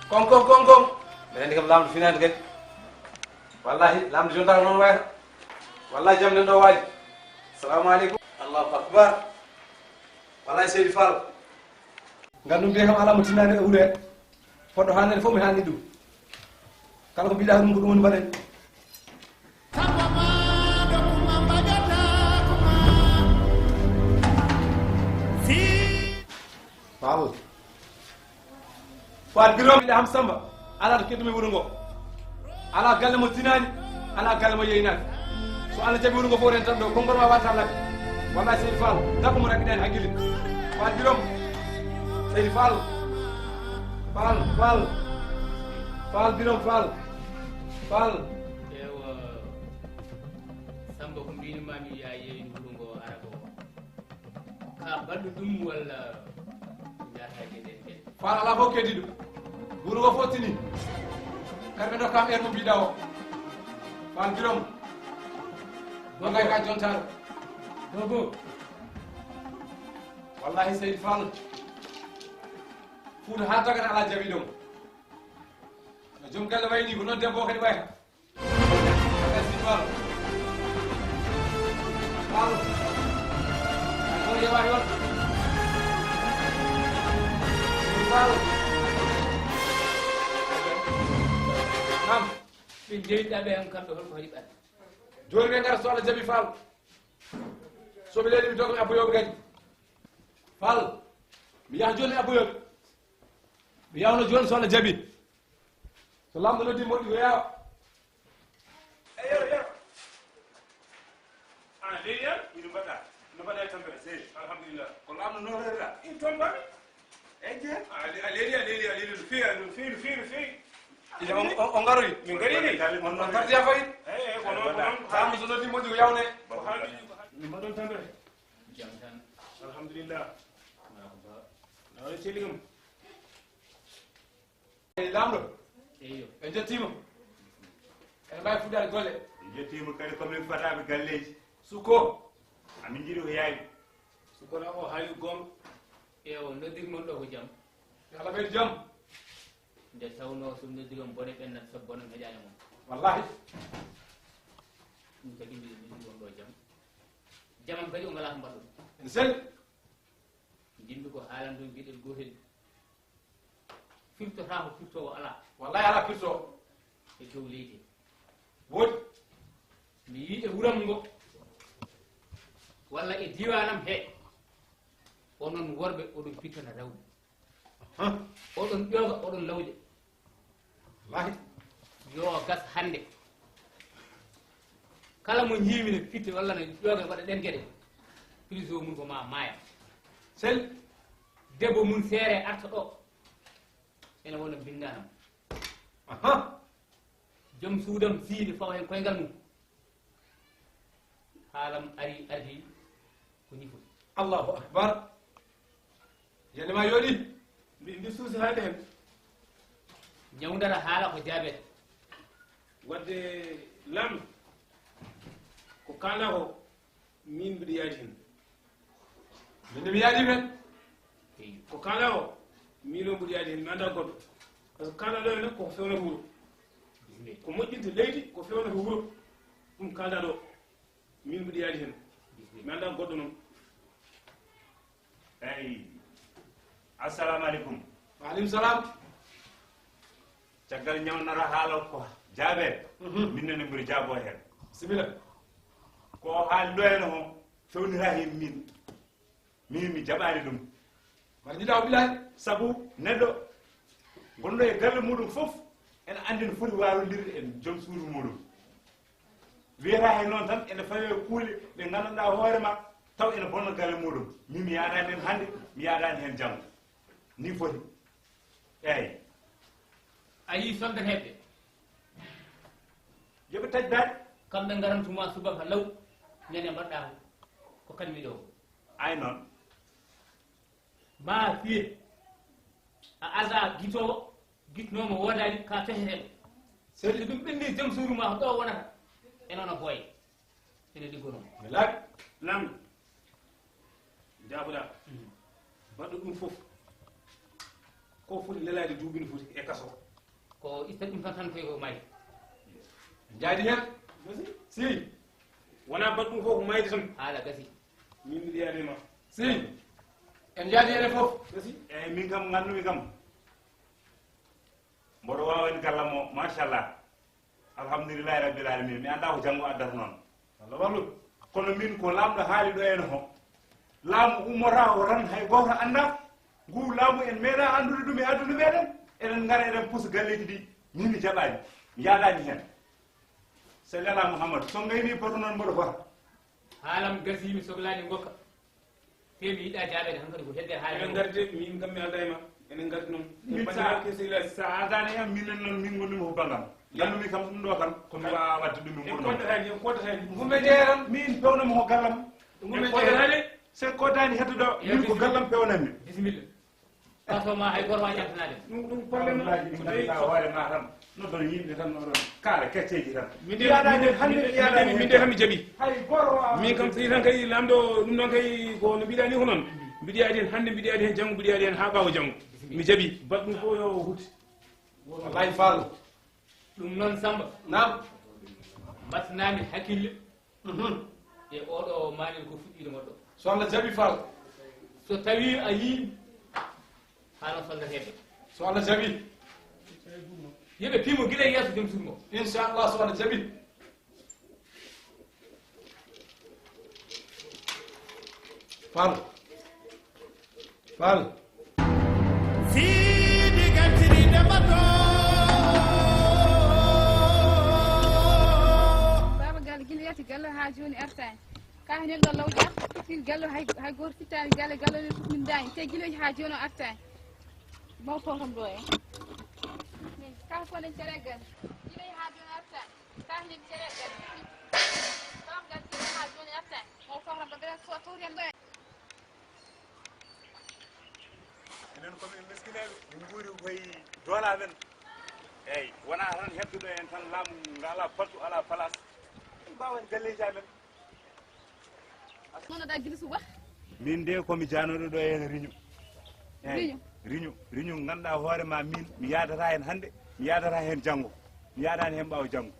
Kong. Menen kam lamdo finande kadi. Wallahi lamdo jonta non wayata. Wallahi jam nen do waji. Assalamu alaikum. Allahu akbar. Wallahi Seydi Fall. Ngandum de kam ala mo tinande e wure. Foddo hanande fof mi handi dum. Kala ko biɗa dum ko dum woni mbaɗen. Fall. Faat birom ide ham samba ala to keddumi wuro ngo ala galle mo tinani ala galle mo yeynani so Allah jabi wuro ngo fo ren tan do kongol ma wata lak wallahi Seydi Fall dakko mo rakki den hakkille faat birom Seydi Fall birom Fall ewa samba ko mbini mami ya yeyni wuro ngo ara ko ka baddu dum walla jaataje den Fall ala fof keddi ɗum wuro ngo fof tini kamɓe dokkam heure mo mbiɗa o Fall birom dogay ka jontaɗo dogo wallahi Seydi Fall Fouta ha tagata ala jaɓi ɗum no joom galle wayni ko noon debbo o kadi wayata Seydi Fall on yewani on Seydi Fall nam min jeyiɗaɓe hen kamɓe holko heeɓat joni ɓe gara so Allah jaɓi Fall soɓe leydi mi dogomi abboyoɓe kadi Fall mi yaha joni abboyoɓe mi yawno joni so Allah jaɓi so lamdo noddi moƴƴi ko yawa eyo leydi an ino mbaɗɗa no mbaɗa e tampere seydi alhamdulillah ko lamdo notoɗa in toon mbaɗi e jeen a leydi no feewi ide on garoyi min garini on partiya fayi eyi ko noon samu so noddi moƴƴi ko yawne ko haali min mbaɗon tampere jam tan alhamdulillah nawne celli kam lamɗo eyo ɓe jettima ene mbawi fuɗɗade golle jettima kadi komin fataɓe galleji sukko amin jiiɗi ko yaawi sukkona o haali gonga ewo noddirmon ɗo ko jam Allah ɓeydi jaam nde tawno so noddiron bone ɓennat so bonon heƴani mon wallahi ɗum tagi mbiɗo noddirmon ɗo jam jamam kadi o ngala ko mbaɗɗon ene selli jinmi ko haalandu mbiɗen gotel firtota ko firtowo ala wallahi ala pirto e dow leydi woodi mi yiiɗe wuram ngo walla e diwanam he onon worɓe oɗon pittana rawde oɗon ƴooga oɗon lawƴe wallahi yo gas hannde kala mo jiimi ne fitte walla ne ƴooga waɗa ɗen geɗe prison mum ko ma maaya selli debbo mum seere arta ɗo ene wona bindanam joom suudam siide fawa hen koyngal mum haalam ari ko ñifo Allahu akbar yandema yooɗi ndi suusi haade hen ñawdara haala ko jaabete wadde lamɗo ko kalɗa ko min mbiɗa yaadi hen minde mi yaadi men ko kalɗa o min o mbiɗa yaadi hen mi anda goɗɗo par ce que kalɗa ɗo ene koko fewnata wuuro ko moƴƴinta leydi ko fewnata wuuro ɗum kalɗa ɗo min mbiɗa yaadi hen mi anda goɗɗo noon eyi assalamu aleykum waaleykum salam caggal ñawnara haala ko jaabe min nene mbiɗa jaabo hen simila ko haali ɗo hene o fewnira hen min mi jaɓani ɗum mbaɗa jiɗa o ɓilani sabu neɗɗo gonɗo e galle muɗum fof ene andi no foti warodirde e joom suudu muɗum wiyata hen noon tan ene fawe kuule ɗe gandanɗa hoorema taw ene bonna galle muɗum min mi yaadani hen hannde mi yaadani hen janggo ni foti eyyi a yii soldat heɓɓe yooɓe tajdade kamɓe garantuma subaka law ñande mbaɗɗa ko kanmi ɗo ay noon ma fiye a asa guitowo guitnomo wodani ka feheteɗo so ɗum ɓenni joom suudu ma ko ɗo wonata e noon a booye ene liggonomo mi laaɓi lamɗo jaabuɗa waɗɗo ɗum fof ko foti lelaade duuɓi no foti e kaso ko ista ɗum tan koy ko may jaadi hen si wona bat ɗum fof ko mayde tan haala gasi min mi ɗiyanima si en jaadi hen fof gasi eyyi min kam gandumi kam mboɗo wawani gallam o machallah alhamdulillahi rabbil alamin mi anda ko janggo addata noon allah wallu kono min ko lamɗo haali ɗo ene ho laamu ummota o tan hay goto anda ngu laamu en meeɗa andude ɗum e aduna meɗen eɗen gara eɗen pusa galleji ɗi min mi jaɓani mi yaadani hen sali ala mouhamadou so gayni poto noon mboɗo fota haalam gasi mi sohlani gokka te mi yiɗa jaɓede hankadi ko hedde haala eɗen garde min kam mi alda e ma enen gardi noon min sa adani hen minen noon min gonɗumi ko bangam gandumi kam ɗum ɗo kam komi wawa wadde ɗum e koddetani en koddetani gumbe jeeram min pewnami ko gallam gumbe jeeram se koddani hettoɗo min ko gallam pewnanmi bisimilla pasoma hay goto ma ƴamtanade ɗum probléme aji ɗi ganduɗa hoore ma tan noddon yimɓe tan oɗon kaala kecceji tan min de tan mi jaaɓi hay goto min kam tawi tan kay lamɗo ɗum noon kay ko no mbiɗa ni ko noon mbiɗa yaadi hen hannde mbiɗa yaadi hen janggo mbiɗa yaadi hen ha ɓawa janggo mi jaaɓi baɗɗum fof yo huuti wallahi fallo ɗum noon Samba nam mbattanami hakkille e oɗo manel ko fuɗɗiɗo moɗɗo so allah jaɓi fall so tawi a yii haala soldateɓe so allah jaɓi yooɓe pimo guila e yeeso joom suudu ngo inchallah so allah jaɓi fall fall Sidi gantiri demato baba galle guila yatti galle ha joni artani ka hen ɗo lawƴa fiir galle hay goto fittani galle galle ne min dañi te guiloji ha joni o artani mawto kam ɗo en ka konen ceregal guiloji ha joni artani ka hen ceregal baba galle guila ha joni artani mawto kam ɗo ɓeɗen so tawten ɗo en enen komin miskineɓe min guuri koye doola men eyyi wona tan hebduɗo en tan laamu nga ala pattu ala place en mbawen galleji amen nonoɗa guila suba min de komi janoɗo ɗo hen riñu Riñu? riñu ganduɗa hoorema min mi yadata hen hande mi yadata hen janggo mi yadani hen ɓawa janggo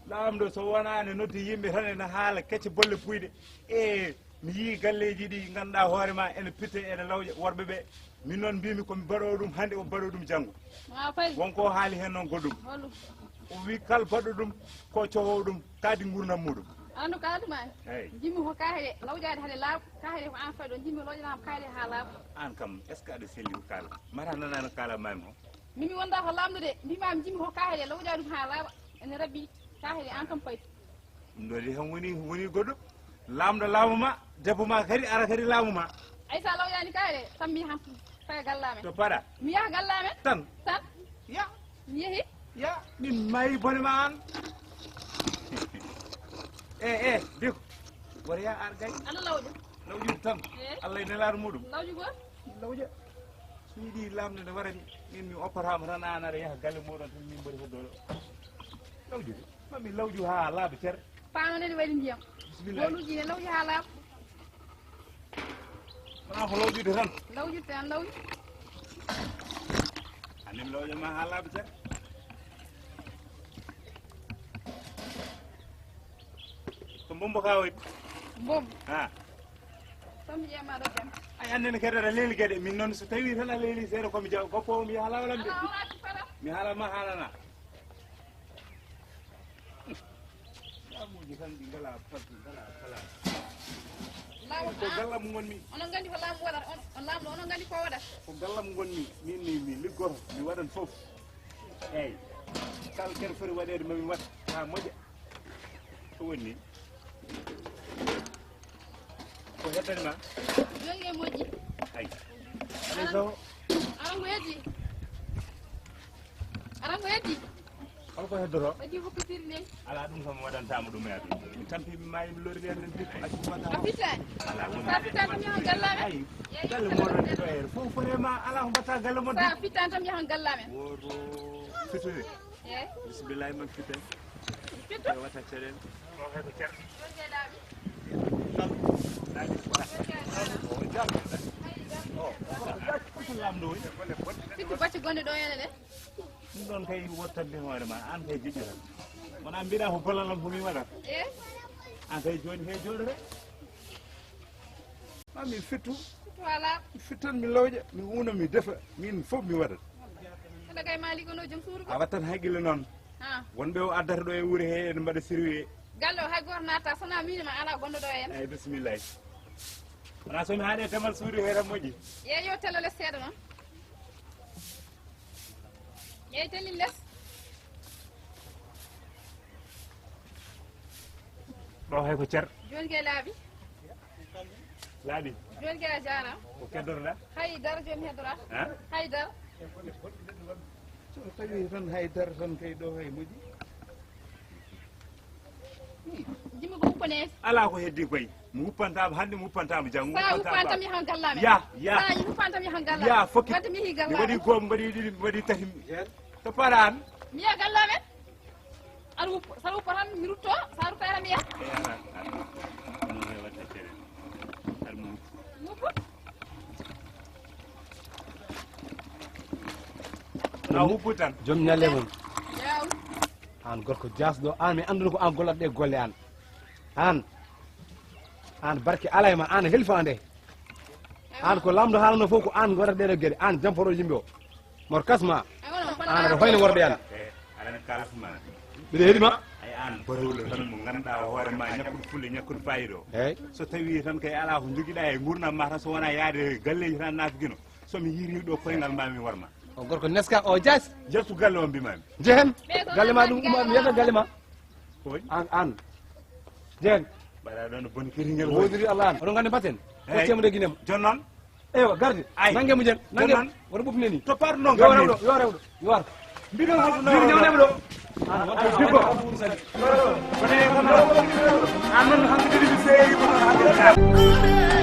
lamɗo so wonani noddi yimɓe tan ene haala kecce bolle puyɗe e mi yii galleji ɗi ganduɗa hoorema ene pitte ene lawƴa worɓeɓe min noon mbimi komi mbaɗo ɗum hande o mbaɗo ɗum janggo ma fayi wonko haali hen noon goɗɗum hollu o wi kala baɗɗo ɗum ko cohowo ɗum kaadi gurdam muɗum andu kalatuma eyyi jimmi ko kayle lawƴade haade laaɓa kayle ko an fayi ɗo jimmi lawƴanama kayle ha laaɓa an kam est ce que aɗa selli ko kaala mata nanano kaala mami o mimi wonda ko lamdude mbimami jimmi ko kayle lawƴade ɗum ha laaɓa ene rabbi kayle an kam fayi ɗum ɗo de tan woni goɗɗum lamɗo laamu ma debbo ma kadi ara kadi laamu ma ay sa lawƴani kayle tan mi yahan faya gallamen to paɗa mi yaha gallamen tan tan ya mi yeehi ya min mayi bone ma an e diko woto ya ar gay ana lawƴa lawƴum tan Eh. allah e nelaɗo muɗum lawƴu goto lawƴa so yiiɗi lamde nde warani min mi oppatama tan an aɗa yaaha galle moɗon tan min mbaɗi hoddoɗo lawƴude mami lawƴu ha laaɓa ceer pano nene waɗi ndiyam bisimilla goluji ne lawƴi ha laaɓa wona ko lawƴude tan lawƴude tan lawƴu anin lawƴama ha laaɓa ceer ko bombo ka waɗi bom ha tan mi ƴeema ɗo jam ay annene kadi aɗa leeli gueɗe min noon so tawi tan a leeli seeɗa komi jaw goppo mi haalawalam de ana wonaki faram mi haalama haalana lamuji tan ɗi ngala faddu ngala kala laamu ko gallam gonmi onon gandi ko laamu waɗata on laamɗo onon gandi ko waɗata ko gallam gonmi min mi liggoto mi waɗan foof eyyi kala kene foti waɗede mami waɗa ha moƴƴa ko woni ni ko heddanima jonge moƴƴi ay alay sow aran ko heddi aran ko heddi holko heddoto heddi hokkitiri ley ala ɗum kam waɗantama ɗum e aduna mi tampi mi mayi mi lorri hen bit a fittani ala sa fittani tan yahan gallamen ay galle moɗon ɗo here fof forema ala ko mbatta galle moɗon sa fittani tan yahan gallamen woto fitude eyyi bisimillahi man fiten fitto e watta caɗele o heɓe cer jonge laaɓi ɗaɗi jonge laaɓi o jam o lamɗo woni fittu bacci gonɗe ɗo ene ɗe ɗum ɗon kay wottande hoore ma an kay jiɗɗata wona mbiɗa ko gollalam ko mi waɗata e an kay joni kay joɗote ma min fittu voilà fittan mi lawƴa mi una mi defa min fof mi waɗat aɗa kay ma liggono joom suudu ko a wattan haqqille noon ha wonɓe o addata ɗo e wuuri he ene mbaɗa sirwe galle o hay goto natta sona minima ala gonɗo ɗo en eyyi bisimillahi wona somi haaɗe temal suudu he tan moƴƴi yeey yo tello less seeɗa noon yeey tellin less ɗo hay ko cer joni kay laaɓi laaɓi joni kay a jarama ko keddoroɗa haydara joni heddorata han haydara so tawi tan haydara tan kay ɗo hay moƴƴi jimmi ko huppaneede ala ko heddi koy mi huppantama hande mi huppantama janggo sa huppan tam yahan gallame ya ya sa huppan tam yahan gallame ya fokki wadde mi yeehi mi gallame waɗi goom mbaɗi ɗiɗi mi waɗi tati to para an mi yiya gallame aɗa huppa saɗa huppa tan mi rutto sa rutta ara mi yaha e ala no he watta cere ar mo mi huppa na huppu tan joom ñalle mum yaw an gorko jasɗo an mi anduno ko an gollat ɗe golle an an barke ala e ma an helfande an ko lamdo haalano fof ko an gorat ɗeɗo gueɗe an jamporo yimɓe o mor kasma an aɗa hoyno worɓe an e alana kalafuma mbiɗa heeɗima ay an barowɗo tan mo ganduɗa hoore ma ñakkude fulle ñakkude fayido eyyi so tawi tan kay ala ko joguiɗa e gurdam ma tan so wona yaade galleji tan naafiguino somi hiiri ɗo koyngal ma mi warma o gorko neska o jas jettu galle o mbimami jehen galle ma ɗum umma mi yetta galle ma koy an jehen mbaɗa ɗon boni kiriguel wodiri allah an oɗon gandi mbatten koccemo de guinema jon noon eywa garde Ay. nangue mo jen nangue Jonnon. woto ɓufne ni to parɗo yo gam rewɗo yo rewɗo yo ar mbiɗon joni ñawnema ɗo an wonta jibbo an noon hankkadi mi seeri ko